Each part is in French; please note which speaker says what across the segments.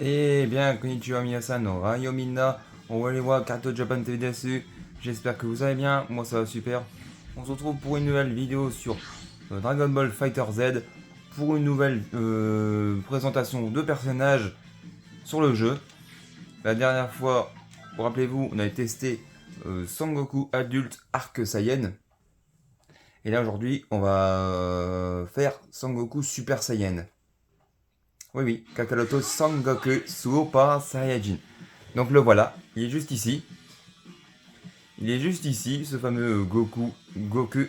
Speaker 1: Eh bien, konnichiwa minasan no rayo minna, wa Carto Japan TV desu. J'espère que vous allez bien, moi ça va super. On se retrouve pour une nouvelle vidéo sur Dragon Ball Fighter Z, pour une nouvelle présentation de personnages sur le jeu. La dernière fois, rappelez-vous, on avait testé Sangoku adulte Arc Saiyan. Et là aujourd'hui, on va faire Sangoku Super Saiyan. Oui, oui, Kakaroto Sangoku Super Saiyajin. Donc le voilà, il est juste ici. Il est juste ici, ce fameux Goku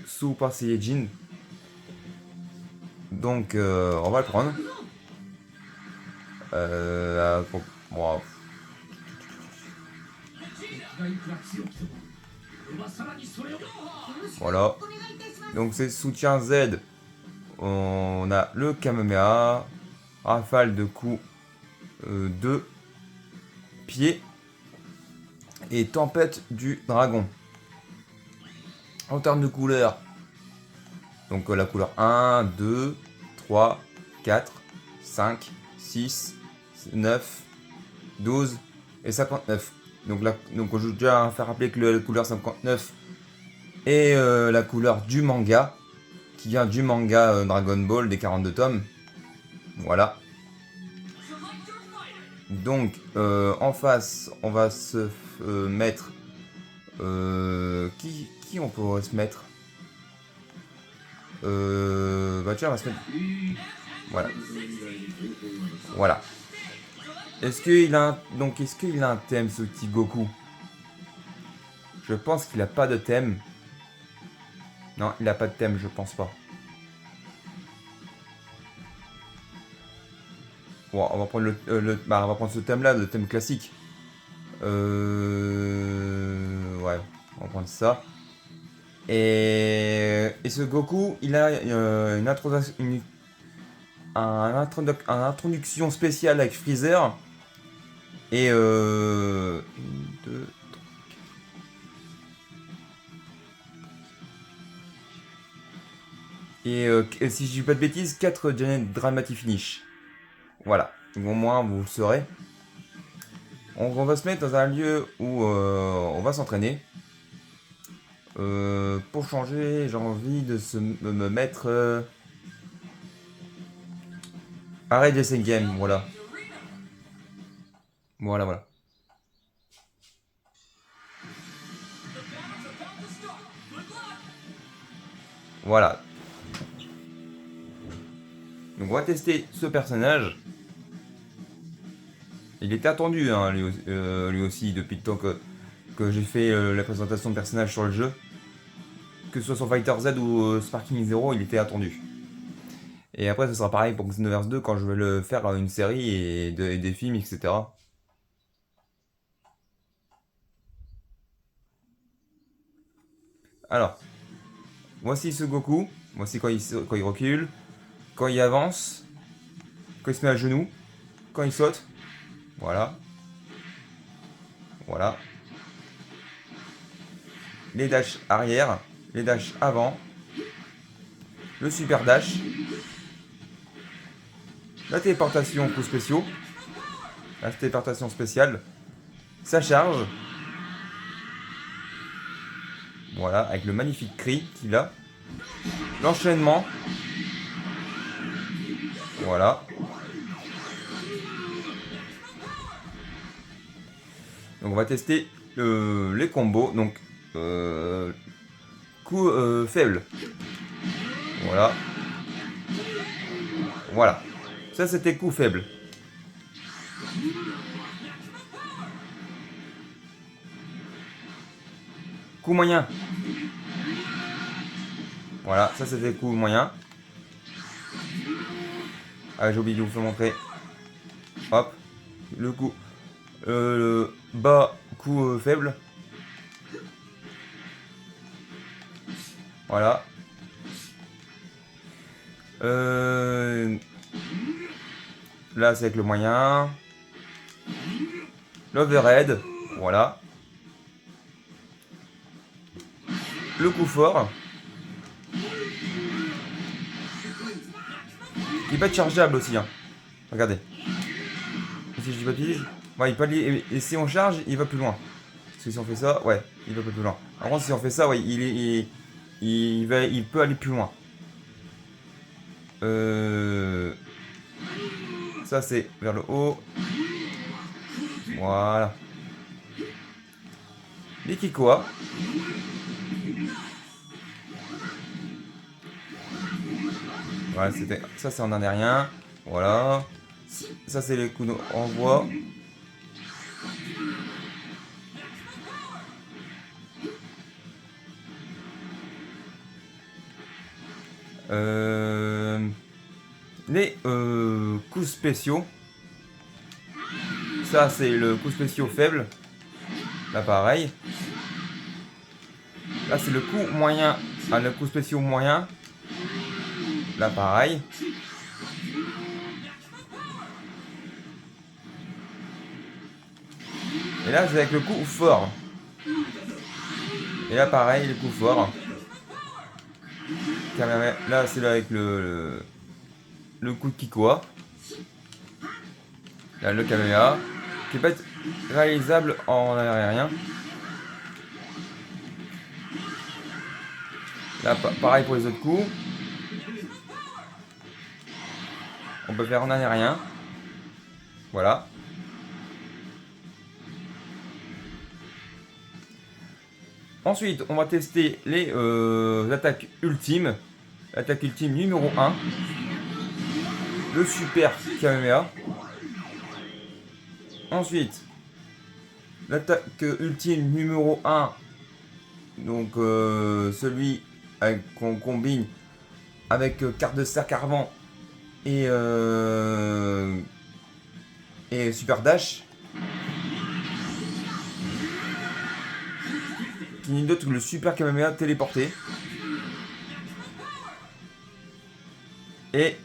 Speaker 1: Super Saiyajin. Donc on va le prendre. Bon, voilà. Donc c'est soutien Z. On a le Kamehameha, rafale de coups de pied et tempête du dragon. En termes de couleurs, donc la couleur 1, 2, 3, 4, 5, 6, 9, 12 et 59. Donc je veux déjà faire rappeler que la couleur 59 est la couleur du manga, qui vient du manga Dragon Ball des 42 tomes. Voilà. Donc en face, on va se mettre... qui on pourrait se mettre bah tiens, on va se mettre... Voilà. Voilà. Est-ce qu'il a un thème, ce petit Goku? Je pense qu'il a pas de thème. Non, il a pas de thème, je pense pas. Bon, on va prendre on va prendre ce thème-là, le thème classique. Ouais, on va prendre ça. Et ce Goku, il a une introduction spéciale avec Freezer. Et une, deux, et si je dis pas de bêtises, 4 Janet Dramati Finish. Voilà, donc au moins vous le saurez. On va se mettre dans un lieu où on va s'entraîner. Pour changer, j'ai envie de me mettre... Arrête de game, voilà. Voilà. Voilà. Donc on va tester ce personnage. Il était attendu, hein, lui aussi, depuis le temps que j'ai fait la présentation de personnage sur le jeu. Que ce soit sur Fighter Z ou Sparking Zero, il était attendu. Et après, ce sera pareil pour Xenoverse 2 quand je vais le faire une série et des films, etc. Alors, voici ce Goku. Voici quand il recule, quand il avance, quand il se met à genoux, quand il saute. Voilà. Voilà. Les dashs arrière, les dashs avant, le super dash, la téléportation coups spéciaux, la téléportation spéciale, sa charge. Voilà, avec le magnifique cri qu'il a. L'enchaînement. Voilà. Donc on va tester les combos. Donc coup faible. Voilà. Voilà. Ça c'était coup faible. Coup moyen. Voilà, ça c'était coup moyen. Ah, j'ai oublié de vous faire montrer. Hop. Le coup. Le bas coup faible. Voilà. Là c'est avec le moyen. L'overhead. Voilà. Le coup fort. Il peut être chargeable aussi. Hein. Regardez. Si je dis pas de bêtises. Ouais, il peut aller. Et si on charge, il va plus loin. Parce que si on fait ça, ouais, il va pas plus loin. Par contre, si on fait ça, ouais, il peut aller plus loin. Ça, c'est vers le haut. Voilà. Les Kikoa. Voilà, c'était. Ça, c'est en un aérien. Voilà. Ça, c'est les coups d'envoi. Les coups spéciaux. Ça, c'est le coup spéciaux faible. Là, pareil. Là, c'est le coup moyen. Ah, le coup spéciaux moyen. Là, pareil. Et là, c'est avec le coup fort. Et là, pareil, le coup fort. Là, c'est là avec le coup de Kikoa. Là, le caméra. Qui peut être réalisable en aérien. Là, pareil pour les autres coups. On peut faire en aérien. Voilà. Ensuite, on va tester les attaques ultimes. L'attaque ultime numéro 1. Le super Kamehameha. Ensuite, l'attaque ultime numéro 1. Donc, celui qu'on combine avec carte de cercle avant et super dash. Qui n'est d'autre que le super Kamehameha téléporté. Et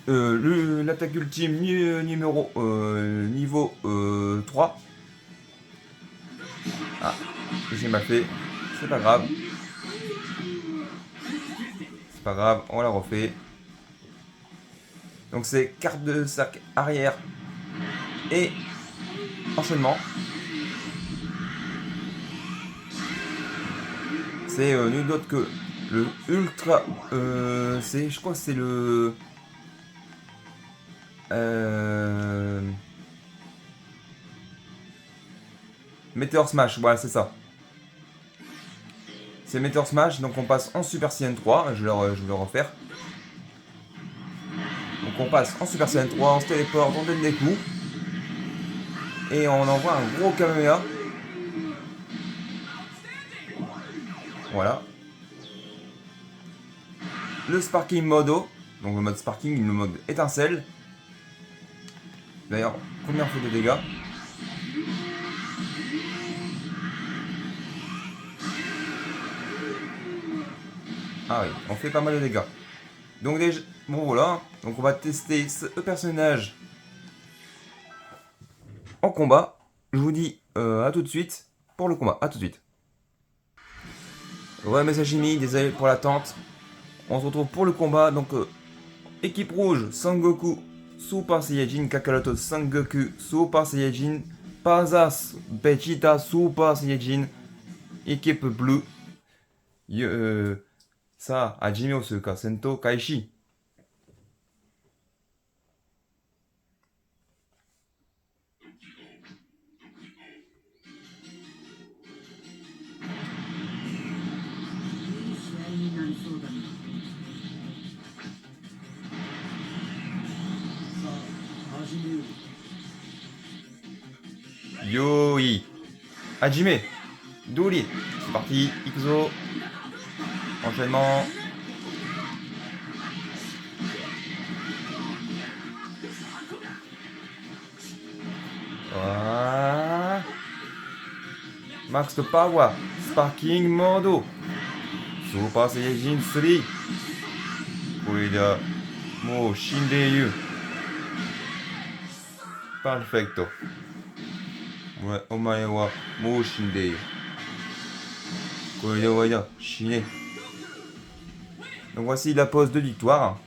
Speaker 1: l'attaque ultime numéro niveau 3. Ah, j'ai mal fait. C'est pas grave. C'est pas grave, on la refait. Donc c'est carte de cercle arrière et enchaînement. C'est nul d'autre que le ultra. Je crois que c'est le. Meteor Smash, voilà, c'est ça. C'est Meteor Smash, donc on passe en Super Saiyan 3. Je vais le refaire. Donc on passe en Super Saiyan 3, on se téléporte, on donne des coups. Et on envoie un gros Kamehameha. Voilà. Le Sparking Modo. Donc le mode Sparking, le mode étincelle. D'ailleurs, combien on fait de dégâts? Ah oui, on fait pas mal de dégâts. Donc déjà, bon voilà. Donc on va tester ce personnage en combat. Je vous dis à tout de suite pour le combat. À tout de suite. Ouais, mais Jimmy, désolé pour l'attente. On se retrouve pour le combat. Donc équipe rouge, Sangoku, Super Saiyajin, Kakaroto, Sangoku, Super Saiyajin, Pazas, Vegeta, Super Saiyajin. Équipe bleue, ça, Hajime Osuka, Sento, Kaishi. Yoi. Hajime. Douli. C'est parti. Ikuzo. Enchaînement. Voilà. Max Power. Sparking Modo. Super Saiyajin 3. これでもう死んでいる。パーフェクト。お前はもう死んでいる。これで終わりだ。死ね。Donc voici la pose de victoire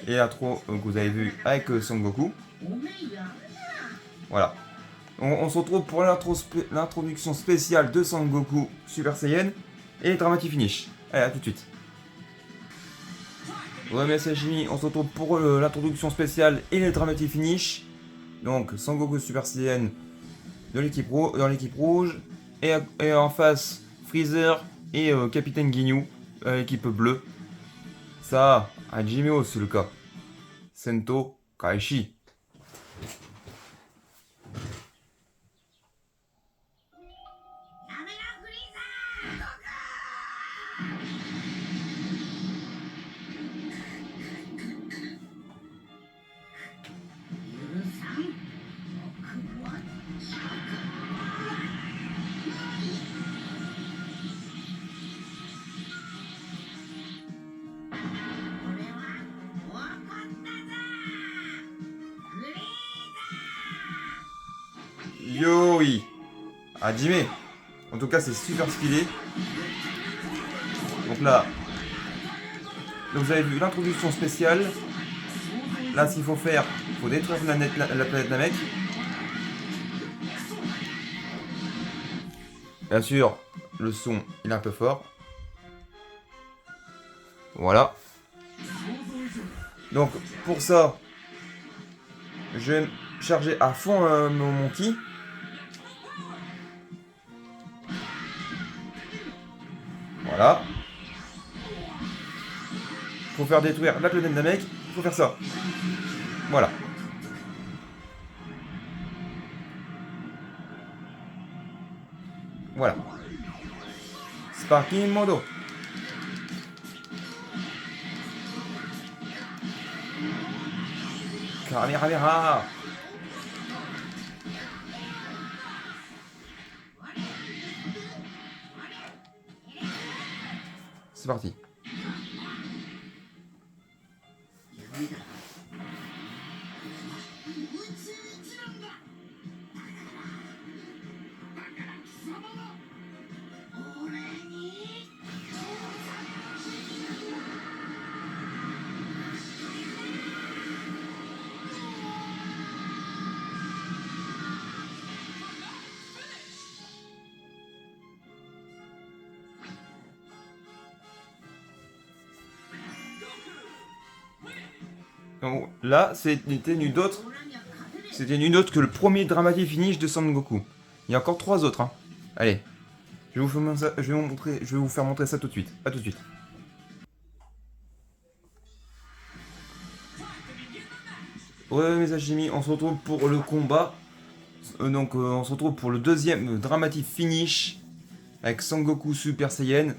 Speaker 1: et l'intro que vous avez vu avec Son Goku. Voilà. On se retrouve pour l'introduction spéciale de Sangoku Super Saiyan et les Dramatic Finish. Allez, à tout de suite. Ouais, mais c'est Jimmy, on se retrouve pour l'introduction spéciale et les Dramatic Finish. Donc, Sangoku Super Saiyan dans l'équipe rouge. Et en face, Freezer et Capitaine Ginyu, l'équipe bleue. Ça, Hajime c'est le cas. Sento Kaishi. Yoi Hajime. En tout cas, c'est super stylé. Donc là, vous avez vu l'introduction spéciale. Là, ce qu'il faut faire, il faut détruire la planète Namek. Bien sûr, le son, il est un peu fort. Voilà. Donc, pour ça, je vais charger à fond mon ki. Voilà. Pour faire détruire la planète Namek, il faut faire ça. Voilà. Voilà. Sparking Modo. Kamehameha. C'est parti. Donc là, c'était nul d'autre. C'était nul d'autre que le premier Dramatic Finish de Sangoku. Il y a encore 3 autres. Hein. Allez, je vais vous faire montrer ça tout de suite. A tout de suite. Ouais, mes Hashimi, on se retrouve pour le combat. On se retrouve pour le deuxième Dramatic Finish avec Sangoku Super Saiyan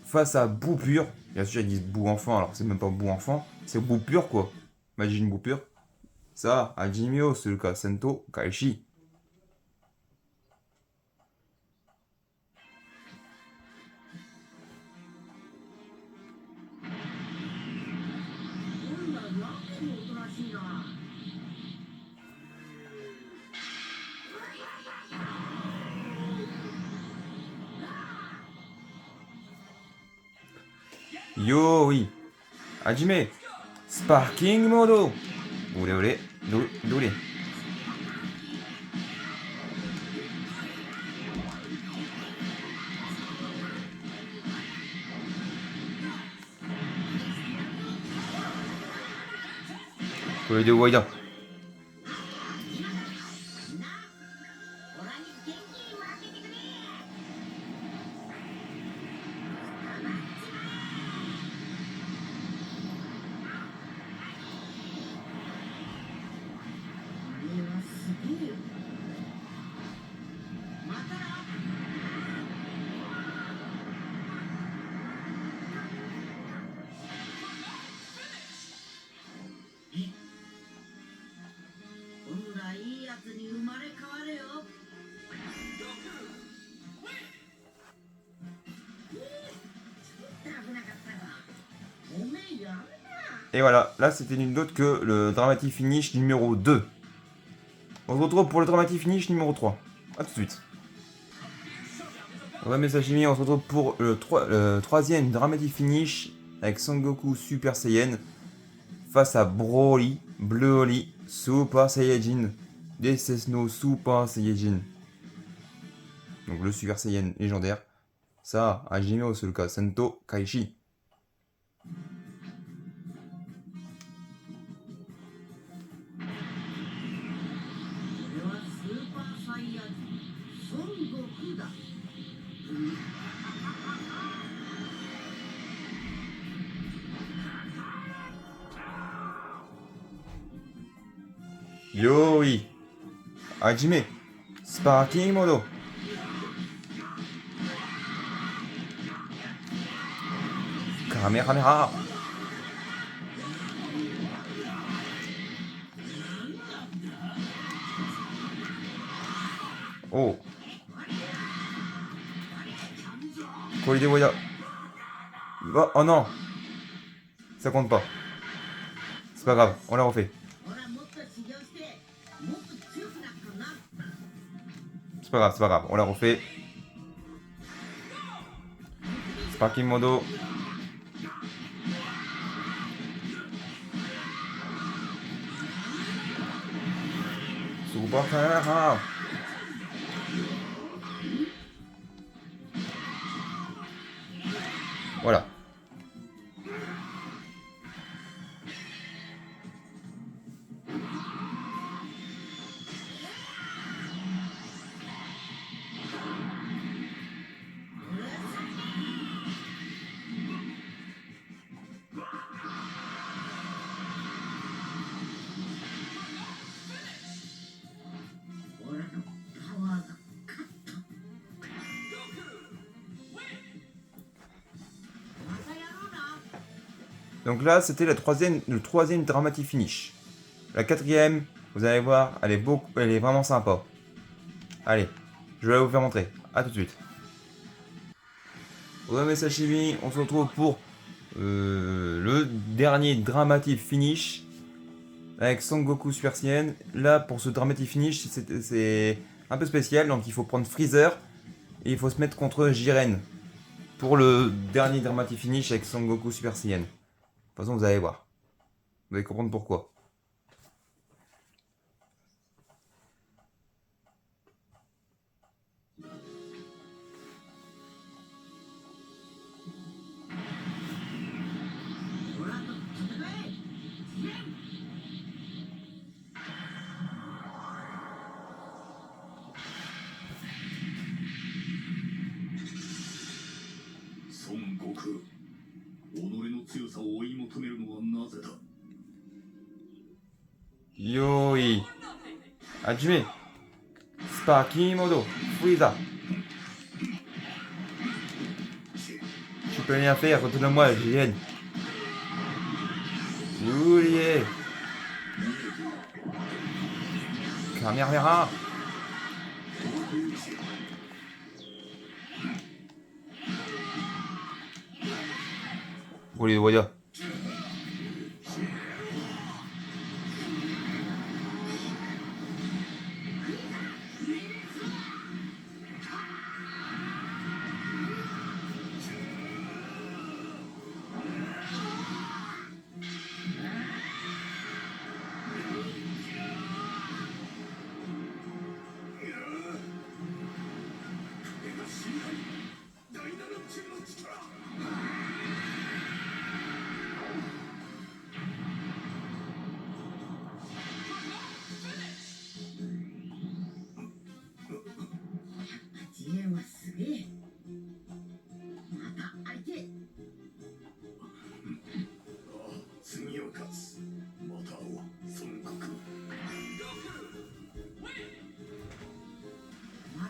Speaker 1: face à Boo Pur. Bien sûr, ils disent Boo enfant, alors c'est même pas Boo enfant, c'est Boo Pur quoi. Imagine Boo Pur. Ça, Hajime, c'est le cas. Sento Kaishi. Yo, oui. Hajime. Sparking Modo. Olé, olé. Dolé. Olé de Waida. Et voilà, là c'était nul d'autre que le Dramatic Finish numéro 2. On se retrouve pour le Dramatic Finish numéro 3. A tout de suite. Ouais, mes sashimi, on se retrouve pour le troisième Dramatic Finish avec Sangoku Super Saiyan face à Broly, Blue Oli, Super Saiyajin Desesno Super Saiyajin. Donc le Super Saiyan légendaire. Ça, Hajime Osuruka Sento Kaishi. Yoi Hajime Sparking Modo. Kamehameha. Oh. Collider Waya. Oh non. Ça compte pas. C'est pas grave, on la refait. C'est pas grave, on la refait. Sparking Modo. Super Kamehameha. Voilà. Donc là, c'était le troisième dramatic finish. La quatrième, vous allez voir, elle est vraiment sympa. Allez, je vais vous faire montrer. A tout de suite. Ouais, mais sashimi, on se retrouve pour le dernier dramatic finish avec Son Goku Super Saiyan. Là, pour ce dramatic finish, c'est un peu spécial, donc il faut prendre Freezer et il faut se mettre contre Jiren pour le dernier dramatic finish avec Son Goku Super Saiyan. De toute façon, vous allez voir. Vous allez comprendre pourquoi.
Speaker 2: Son Goku, 己の強さを追い求めるのはなぜだ。
Speaker 1: Yoi Hajime Sparking Modo Freezer. Tu peux rien faire, retourne-moi, Jiren. Oulié Kamehameha. Collider Waya.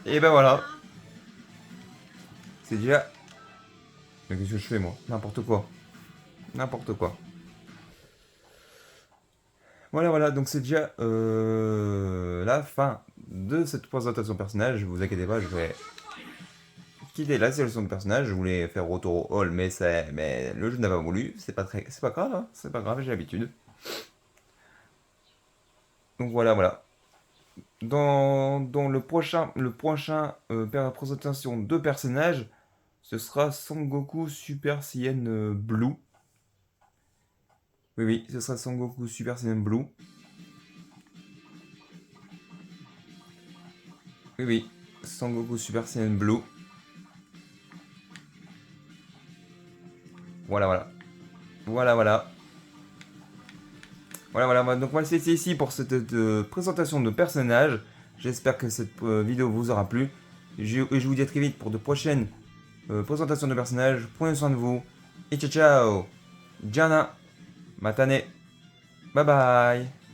Speaker 1: Et ben voilà. C'est déjà... Mais qu'est-ce que je fais moi? N'importe quoi. N'importe quoi. Voilà, donc c'est déjà la fin de cette présentation de personnage. Vous inquiétez pas, je vais quitter la sélection de personnages. Je voulais faire retour au hall, mais le jeu n'a pas voulu. C'est pas grave, hein. C'est pas grave, j'ai l'habitude. Donc voilà. Dans le prochain présentation de personnages, ce sera Son Goku Super Saiyan Blue. Oui, ce sera Son Goku Super Saiyan Blue. Oui, oui. Sangoku Super Saiyan Blue. Voilà, voilà. Voilà, voilà. Voilà. Donc, on va le laisser ici pour cette présentation de personnages. J'espère que cette vidéo vous aura plu. Et je vous dis à très vite pour de prochaines présentations de personnages. Prenez soin de vous. Et ciao, ciao. Jana. Matane. Bye bye.